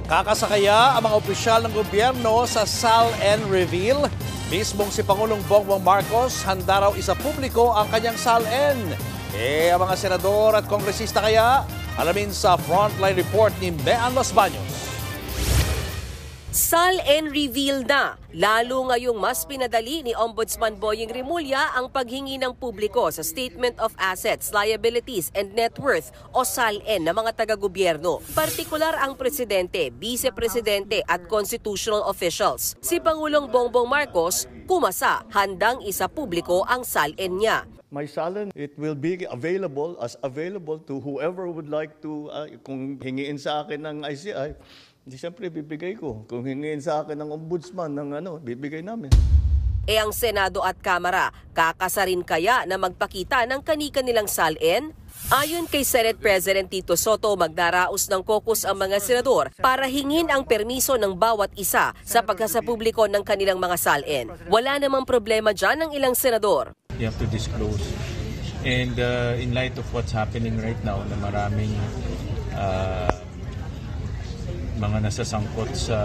Kakasakaya ang mga opisyal ng gobyerno sa SAL-N reveal. Mismong si Pangulong Bongbong Marcos handa raw isapubliko ang kanyang SAL-N. Ang mga senador at kongresista kaya? Alamin sa Frontline Report ni Mean Los Baños. SAL-N reveal na. Lalo ngayong mas pinadali ni Ombudsman Boying Rimulya ang paghingi ng publiko sa Statement of Assets, Liabilities and Net Worth o SAL-N ng mga taga-gobyerno. Partikular ang Presidente, Vice-Presidente at Constitutional Officials. Si Pangulong Bongbong Marcos kumasa, handang isa publiko ang SAL-N niya. My SAL-N, it will be available to whoever would like to, kung hingiin sa akin ng ICI, siyempre bibigay ko. Kung hingiin sa akin ng ombudsman, bibigay namin. Ang Senado at Kamara, kakasarin kaya na magpakita ng kani-kanilang SAL-N? Ayon kay Senate President Tito Soto, magdaraos ng caucus ang mga senador para hingin ang permiso ng bawat isa sa pagkasapubliko ng kanilang mga SAL-N. Wala namang problema dyan ng ilang senador. You have to disclose. And in light of what's happening right now, na maraming mga nasasangkot sa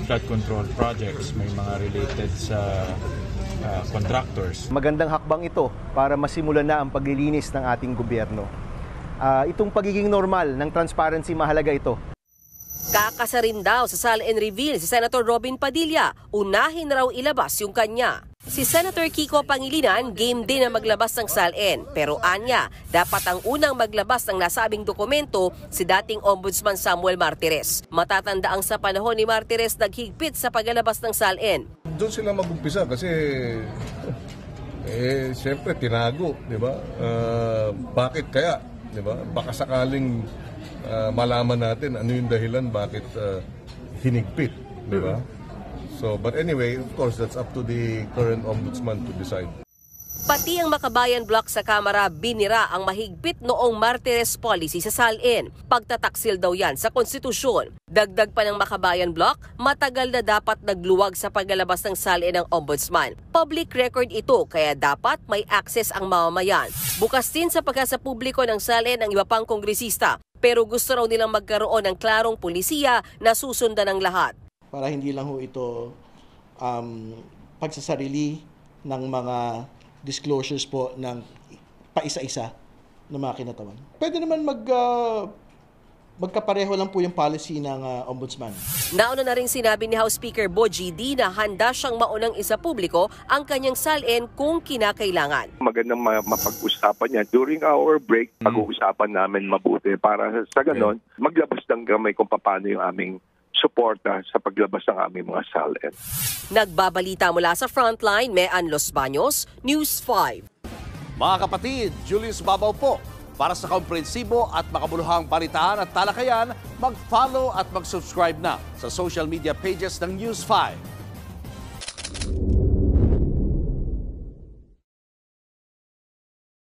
flood control projects, may mga related sa contractors. Magandang hakbang ito para masimulan na ang paglilinis ng ating gobyerno. Itong pagiging normal ng transparency, mahalaga ito. Kakasarin daw sa SAL-N reveal si Senator Robin Padilla, unahin raw ilabas yung kanya. Si Senator Kiko Pangilinan, game din na maglabas ng SAL-N. Pero anya, dapat ang unang maglabas ng nasabing dokumento si dating Ombudsman Samuel Martires. Matatanda ang sa panahon ni Martires naghigpit sa paglalabas ng SAL-N. Doon sila mag-umpisa kasi siyempre tinago, di ba? Bakit kaya, di ba? Baka sakaling malaman natin ano yung dahilan bakit hinigpit, di ba? So, but anyway, of course, that's up to the current ombudsman to decide. Pati ang Makabayan Bloc sa Kamara binira ang mahigpit noong Martires policy sa SAL-N. Pagtataksil daw yan sa konstitusyon. Dagdag pa ng Makabayan Bloc, matagal na dapat nagluwag sa paglalabas ng SAL-N ng ombudsman. Public record ito, kaya dapat may access ang mamamayan. Bukas din sa pagkasapubliko ng SAL-N ang iba pang kongresista. Pero gusto raw nilang magkaroon ng klarong pulisiya na susundan ng lahat. Para hindi lang ho ito pagsasarili ng mga disclosures po ng paisa-isa ng mga kinatawan. Pwede naman magkapareho lang po yung policy ng ombudsman. Nauna na rin sinabi ni House Speaker Boji D na handa siyang maunang isa publiko ang kanyang SAL-N kung kinakailangan. Magandang mapag-usapan yan. During our break, pag-uusapan namin mabuti para sa ganon, maglabas ng gamay kung paano yung aming suporta sa paglabas ng aming mga SAL-N. Nagbabalita mula sa Frontline, Mean Los Baños, News 5. Mga kapatid, Julius Babaw po. Para sa komprehensibo at makabuluhang balitaan at talakayan, mag-follow at mag-subscribe na sa social media pages ng News 5.